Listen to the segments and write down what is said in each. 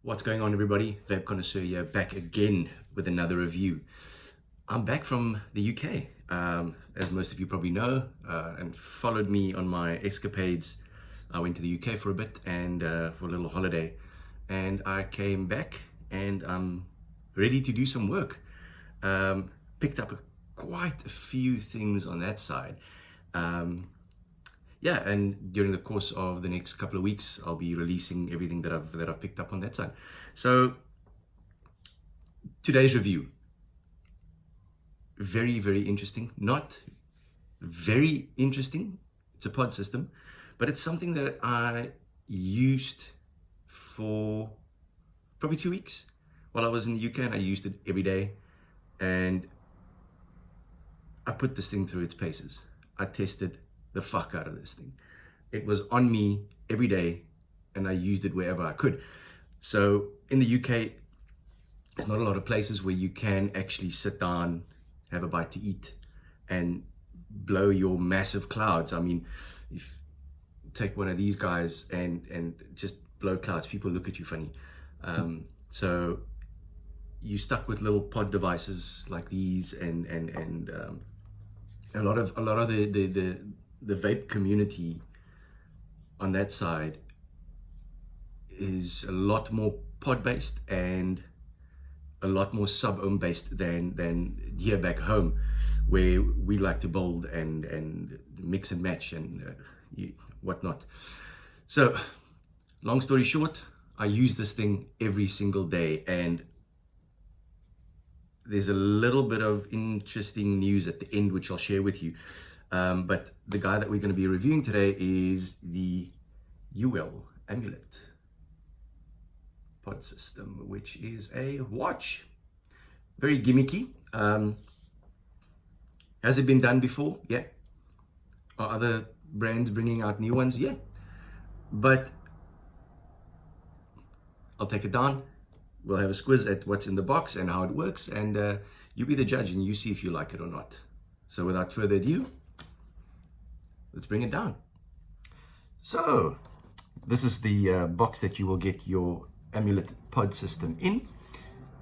What's going on, everybody? Vape Connoisseur here, back again with another review. I'm back from the UK, as most of you probably know, and followed me on my escapades. I went to the UK for a bit and for a little holiday, and I came back and I'm ready to do some work. Picked up quite a few things on that side. Yeah, and during the course of the next couple of weeks, I'll be releasing everything that I've picked up on that side. So today's review, very, very interesting. Not very interesting. It's a pod system, but it's something that I used for probably 2 weeks while I was in the UK, and I used it every day. And I put this thing through its paces. I tested the fuck out of this thing. It was on me every day, and I used it wherever I could. So in the UK, there's not a lot of places where you can actually sit down, have a bite to eat, and blow your massive clouds. I mean, if you take one of these guys and just blow clouds, people look at you funny. So you stuck with little pod devices like these, and a lot of the vape community on that side is a lot more pod based and a lot more sub-ohm based than here back home, where we like to build and mix and match and whatnot. So long story short, I use this thing every single day, and there's a little bit of interesting news at the end which I'll share with you. But the guy that we're going to be reviewing today is the Uwell Amulet pod system, which is a watch. Very gimmicky. Has it been done before? Yeah. Are other brands bringing out new ones? Yeah. But I'll take it down. We'll have a squiz at what's in the box and how it works, and you be the judge and you see if you like it or not. So without further ado, let's bring it down. So this is the box that you will get your Amulet pod system in.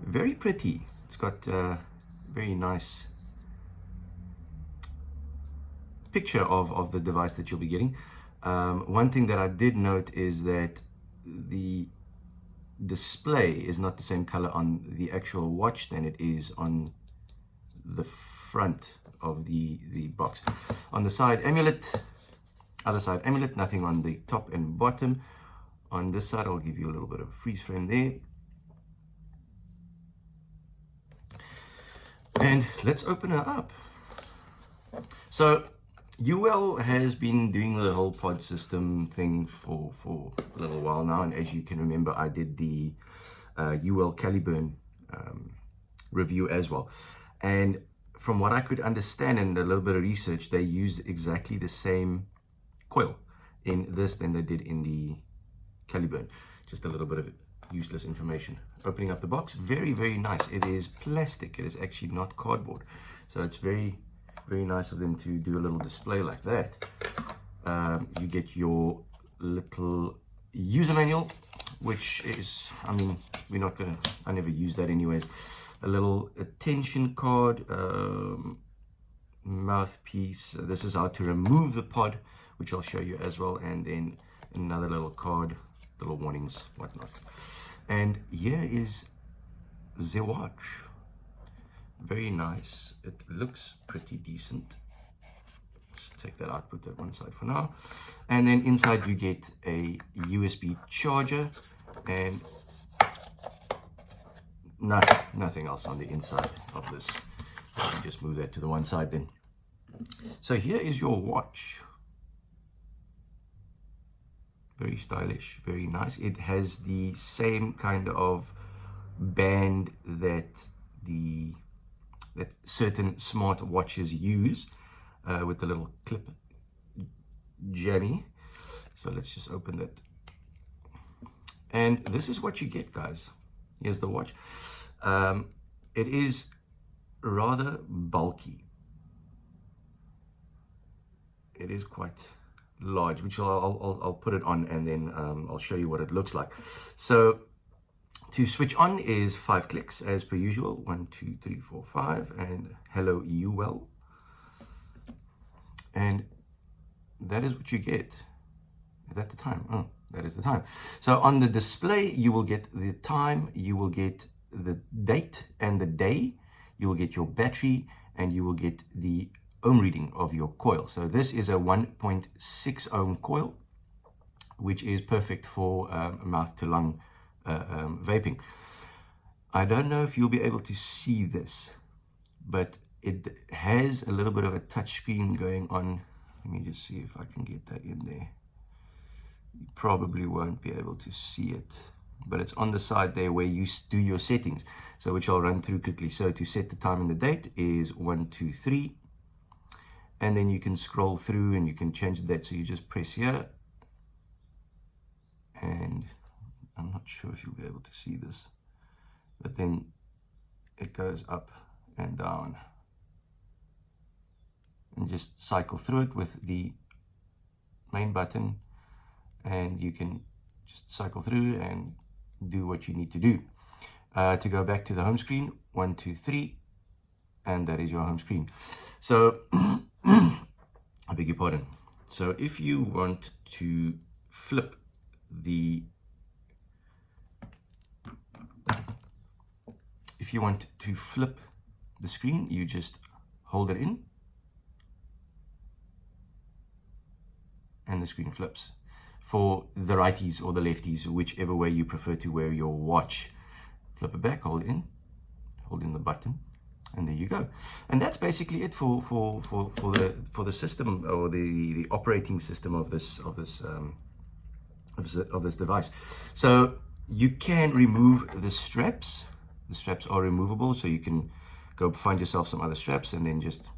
Very pretty. It's got a very nice picture of the device that you'll be getting. One thing that I did note is that the display is not the same color on the actual watch than it is on the front of the box. On the side, Amulet. Other side, Amulet. Nothing on the top and bottom. On this side, I'll give you a little bit of a freeze frame there. And let's open her up. So Uwell has been doing the whole pod system thing for a little while now, and as you can remember, I did the Uwell Caliburn review as well. And from what I could understand and a little bit of research, they used exactly the same coil in this than they did in the Caliburn. Just a little bit of useless information. Opening up the box, very, very nice. It is plastic. It is actually not cardboard. So it's very, very nice of them to do a little display like that. You get your little user manual, which is, I mean, I never use that anyways. A little attention card, mouthpiece. This is how to remove the pod, which I'll show you as well. And then another little card, little warnings, whatnot. And here is the watch. Very nice. It looks pretty decent. Let's take that out, put that one side for now. And then inside you get a USB charger and nothing else on the inside of this. Let me just move that to the one side then. So here is your watch. Very stylish, very nice. It has the same kind of band that certain smart watches use, with the little clip jammy. So let's just open that. And this is what you get, guys. Here's the watch. It is rather bulky. It is quite large, which I'll put it on, and then I'll show you what it looks like. So To switch on is 5 clicks as per usual. 1, 2, 3, 4, 5, and hello Uwell. And that is what you get. Is that the time? Oh, that is the time. So on the display, you will get the time, you will get the date and the day, you will get your battery, and you will get the ohm reading of your coil. So this is a 1.6 ohm coil, which is perfect for mouth to lung vaping. I don't know if you'll be able to see this, but it has a little bit of a touch screen going on. Let me just see if I can get that in there. You probably won't be able to see it, but it's on the side there where you do your settings, so which I'll run through quickly. So to set the time and the date is 1, 2, 3, and then you can scroll through and you can change the date. So you just press here, and I'm not sure if you'll be able to see this, but then it goes up and down, and just cycle through it with the main button, and you can just cycle through and do what you need to do. To go back to the home screen, 1, 2, 3, and that is your home screen. So I beg your pardon. So if you want to flip the screen, you just hold it in and the screen flips. For the righties or the lefties, whichever way you prefer to wear your watch, flip it back, hold in the button, and there you go. And that's basically it for the system, or the operating system of this device. So you can remove the straps. The straps are removable, so you can go find yourself some other straps and then just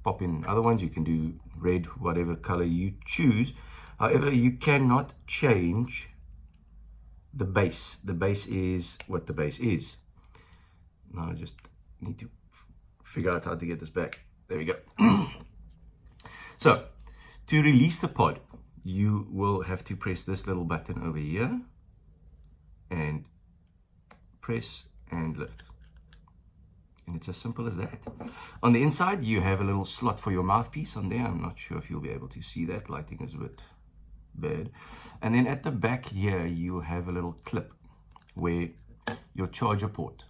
pop in other ones. You can do red, whatever color you choose. However, you cannot change the base. The base is what the base is. Now I just need to figure out how to get this back. There we go. So to release the pod, you will have to press this little button over here and press and lift. And it's as simple as that. On the inside, you have a little slot for your mouthpiece on there. I'm not sure if you'll be able to see that. Lighting is a bit bad. And then at the back here, you have a little clip where your charger port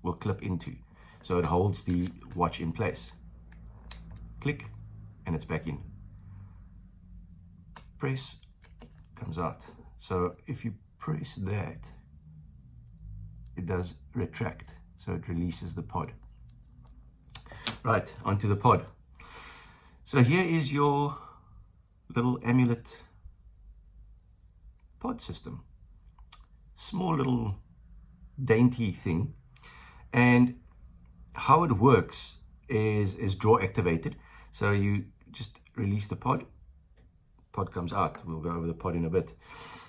will clip into. So it holds the watch in place. Click, and it's back in. Press, comes out. So if you press that, it does retract. So it releases the pod. Right, onto the pod. So here is your little Amulet pod system. Small little dainty thing. And how it works is draw activated. So you just release the pod. Pod comes out. We'll go over the pod in a bit.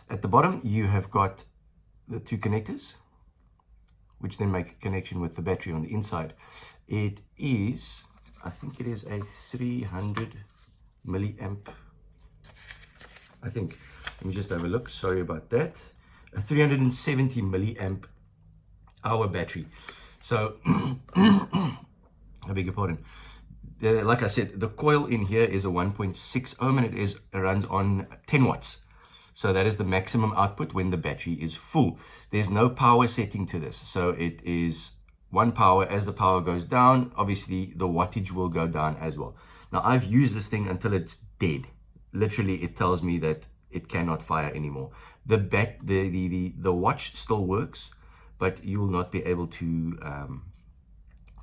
At the bottom, you have got the 2 connectors, which then make a connection with the battery on the inside. It is, I think it is a 300 milliamp, I think. Let me just have a look, sorry about that. A 370 milliamp hour battery. So, I beg your pardon. Like I said, the coil in here is a 1.6 ohm, and it runs on 10 watts. So that is the maximum output when the battery is full. There's no power setting to this. So it is one power. As the power goes down, obviously the wattage will go down as well. Now I've used this thing until it's dead. Literally, it tells me that it cannot fire anymore. The watch still works, but you will not be able to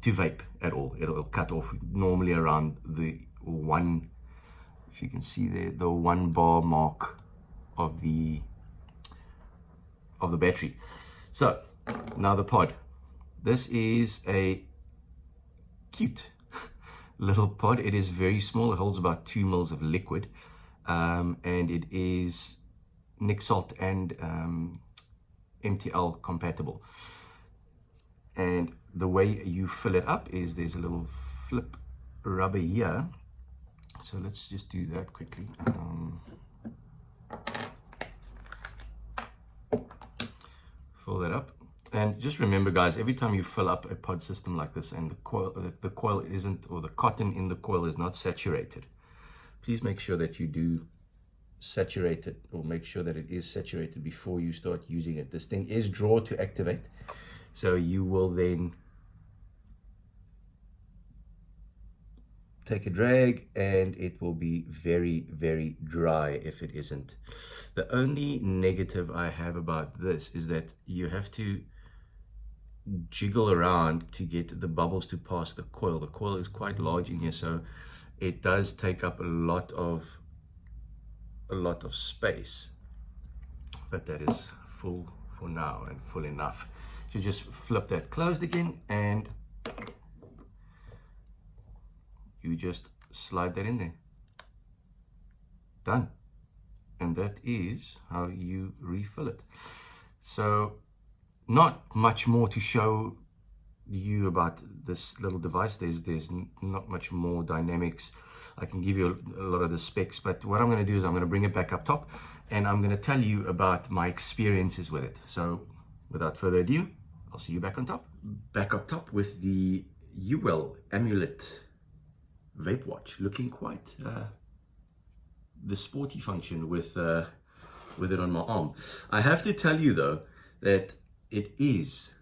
vape at all. It'll cut off normally around the 1, if you can see there, the 1 bar mark of the battery. So now the pod. This is a cute little pod. It is very small. It holds about 2 mils of liquid, and it is Nic Salt and MTL compatible. And the way you fill it up is there's a little flip rubber here. So let's just do that quickly. Fill that up. And just remember, guys, every time you fill up a pod system like this and the coil isn't, or the cotton in the coil is not saturated, please make sure that you do saturate it, or make sure that it is saturated before you start using it. This thing is draw to activate, so you will then take a drag and it will be very, very dry if it isn't. The only negative I have about this is that you have to jiggle around to get the bubbles to pass the coil. The coil is quite large in here, so it does take up a lot of space, but that is full for now and full enough. So just flip that closed again and you just slide that in there. Done. And that is how you refill it. So not much more to show you about this little device. There's not much more dynamics. I can give you a lot of the specs, but what I'm going to do is I'm going to bring it back up top and I'm going to tell you about my experiences with it. So without further ado, I'll see you back on top. Back up top with the Uwell Amulet vape watch, looking quite the sporty function with it on my arm. I have to tell you though that it is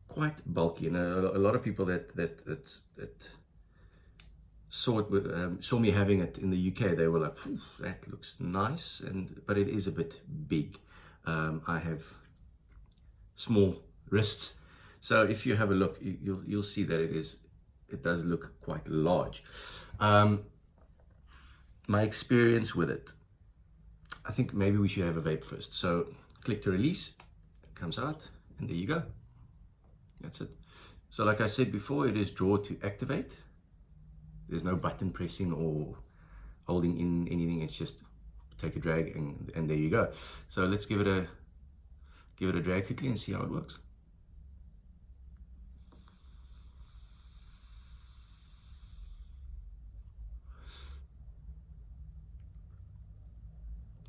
quite bulky, and a lot of people that saw me having it in the UK, they were like, that looks nice, but it is a bit big. I have small wrists, so if you have a look, you'll see that it does look quite large. My experience with it, I think maybe we should have a vape first. So click to release, it comes out, and there you go. That's it. So like I said before, it is draw to activate. There's no button pressing or holding in anything. It's just take a drag and there you go. So let's give it a drag quickly and see how it works.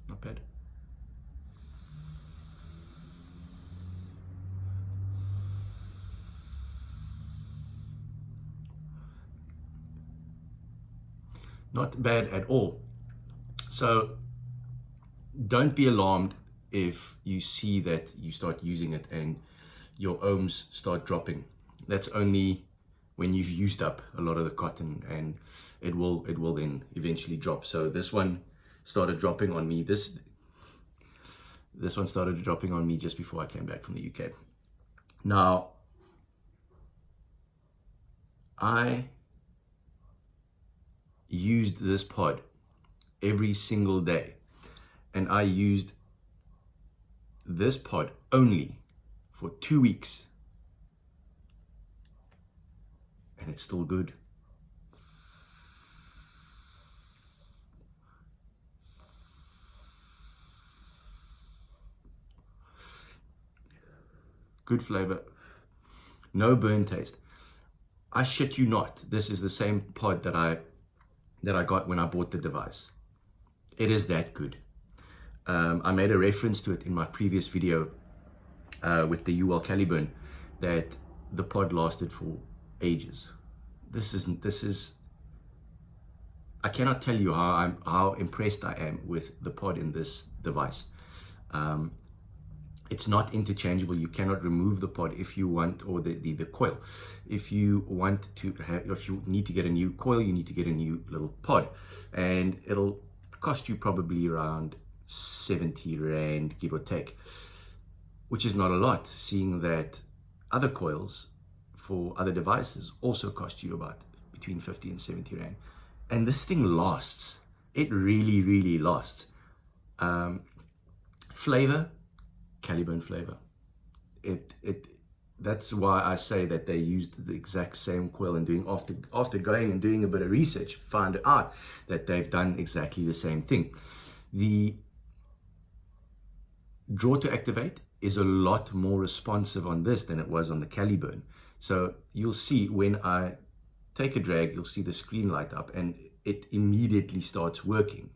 Not bad. Not bad at all. So don't be alarmed if you see that you start using it and your ohms start dropping. That's only when you've used up a lot of the cotton, and it will then eventually drop. So this one started dropping on me. This one started dropping on me just before I came back from the UK. Now, I used this pod every single day, and I used this pod only for 2 weeks, and it's still good. Good flavor, no burn taste. I shit you not, this is the same pod that I got when I bought the device. It is that good. I made a reference to it in my previous video with the Uwell Caliburn, that the pod lasted for ages. This is I cannot tell you how impressed I am with the pod in this device. It's not interchangeable. You cannot remove the pod if you want, or the coil. If you want to if you need to get a new coil, you need to get a new little pod, and it'll cost you probably around 70 Rand, give or take, which is not a lot, seeing that other coils for other devices also cost you about between 50 and 70 Rand. And this thing lasts. It really, really lasts. Flavor, Caliburn flavor. That's why I say that they used the exact same coil, and after going and doing a bit of research, found out that they've done exactly the same thing. The draw to activate is a lot more responsive on this than it was on the Caliburn. So you'll see when I take a drag, you'll see the screen light up and it immediately starts working.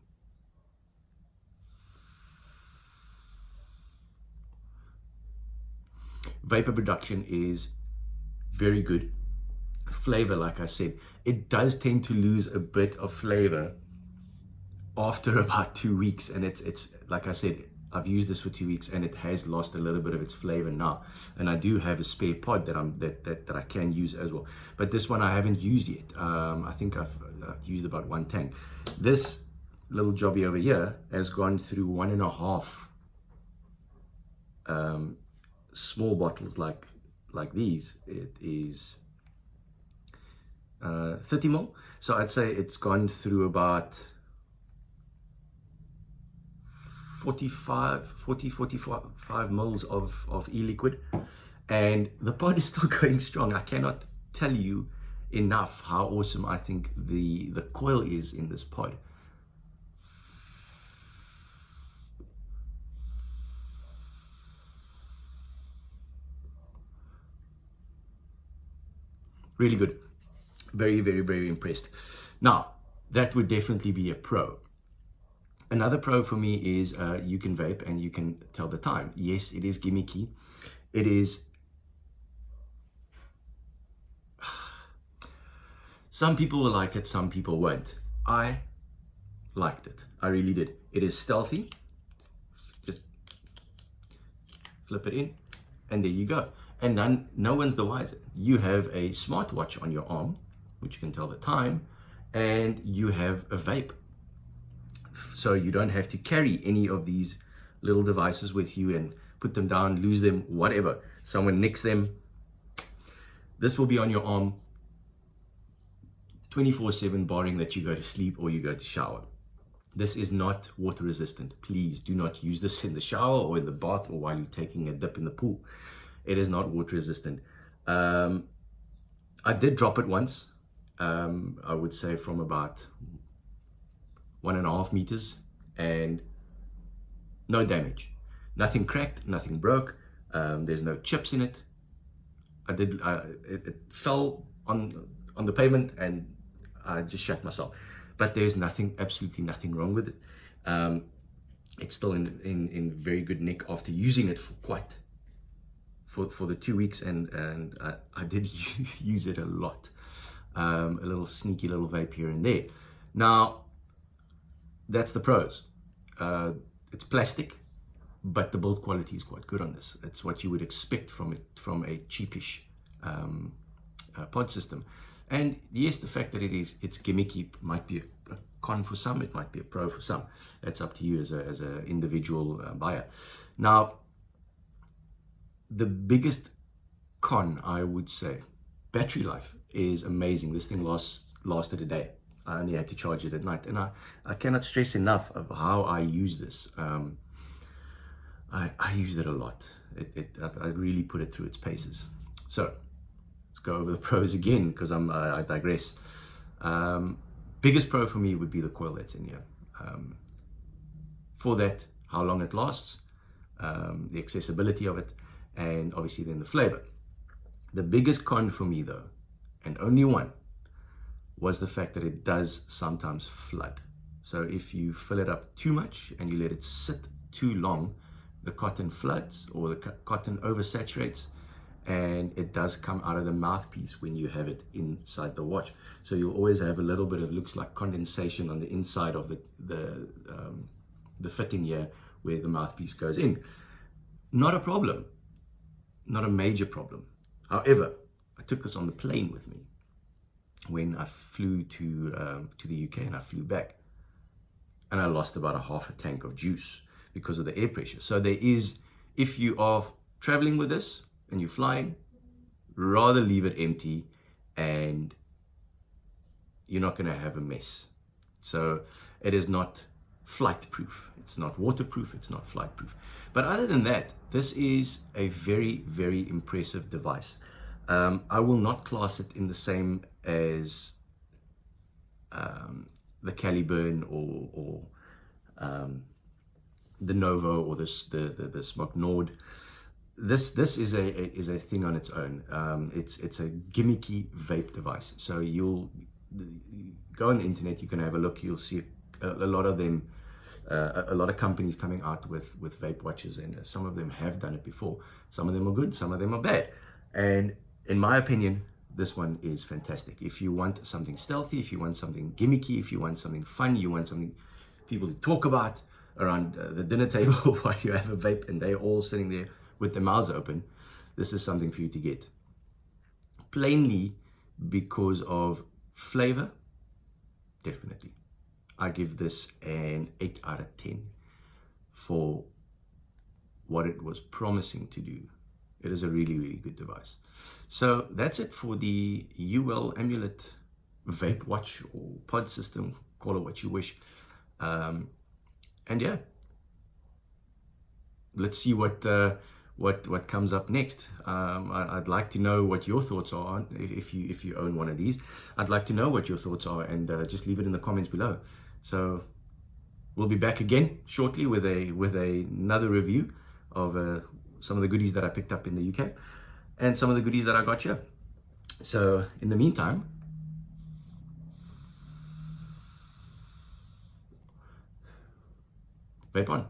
Vapor production is very good. Flavor, like I said, it does tend to lose a bit of flavor after about 2 weeks, and it's like I said, I've used this for 2 weeks and it has lost a little bit of its flavor now. And I do have a spare pod that I can use as well, but this one I haven't used yet. I think I've used about 1 tank. This little jobby over here has gone through 1.5 small bottles like these. It is 30 ml, so I'd say it's gone through about 45 mils of e-liquid, and the pod is still going strong. I cannot tell you enough how awesome I think the coil is in this pod. Really good. Very, very, very impressed. Now, that would definitely be a pro. Another pro for me is you can vape and you can tell the time. Yes, it is gimmicky. It is... Some people will like it, some people won't. I liked it. I really did. It is stealthy. Just flip it in and there you go. And no one's the wiser. You have a smartwatch on your arm, which can tell the time, and you have a vape. So you don't have to carry any of these little devices with you and put them down, lose them, whatever. Someone nicks them. This will be on your arm 24/7, barring that you go to sleep or you go to shower. This is not water resistant. Please do not use this in the shower or in the bath or while you're taking a dip in the pool. It is not water resistant. I did drop it once. I would say from about 1.5 meters, and no damage. Nothing cracked, nothing broke. There's no chips in it. It fell on the pavement and I just shat myself. But there's nothing, absolutely nothing wrong with it. It's still in very good nick after using it for the 2 weeks, and I did use it a lot. A little sneaky little vape here and there. Now, that's the pros. It's plastic, but the build quality is quite good on this. It's what you would expect from a cheapish pod system. And yes, the fact that it's gimmicky might be a con for some, it might be a pro for some. That's up to you as a individual buyer. Now, the biggest con, I would say, battery life is amazing. This thing lasted a day. I only had to charge it at night, and I cannot stress enough of how I use this. I use it a lot. I really put it through its paces. So let's go over the pros again, because I digress. Biggest pro for me would be the coil that's in here. For that, how long it lasts, the accessibility of it, and obviously then the flavor. The biggest con for me though, and only one, was the fact that it does sometimes flood. So if you fill it up too much and you let it sit too long, the cotton floods or the cotton oversaturates, and it does come out of the mouthpiece when you have it inside the watch. So you'll always have a little bit of, looks like condensation on the inside of the fitting here where the mouthpiece goes in. Not a problem, not a major problem. However, I took this on the plane with me when I flew to the UK, and I flew back, and I lost about 1/2 tank of juice because of the air pressure. So there is, if you are traveling with this and you're flying, rather leave it empty and you're not going to have a mess. So it is not flight proof. It's not waterproof. It's not flight proof. But other than that, this is a very, very impressive device. I will not class it in the same as the Caliburn or the Novo or the Smoke Nord. This is a thing on its own. It's a gimmicky vape device. So you'll go on the internet, you can have a look. You'll see a lot of them a lot of companies coming out with vape watches, and some of them have done it before. Some of them are good, some of them are bad. And in my opinion, this one is fantastic. If you want something stealthy, if you want something gimmicky, if you want something fun, you want something people to talk about around the dinner table while you have a vape and they're all sitting there with their mouths open, this is something for you to get. Plainly because of flavor, definitely. I give this an 8 out of 10 for what it was promising to do. It is a really, really good device. So that's it for the Uwell Amulet vape watch or pod system, call it what you wish. And yeah, let's see what comes up next. I'd like to know what your thoughts are on if you own one of these. I'd like to know what your thoughts are, and just leave it in the comments below. So we'll be back again shortly with another review of some of the goodies that I picked up in the UK and some of the goodies that I got here. So in the meantime, vape on.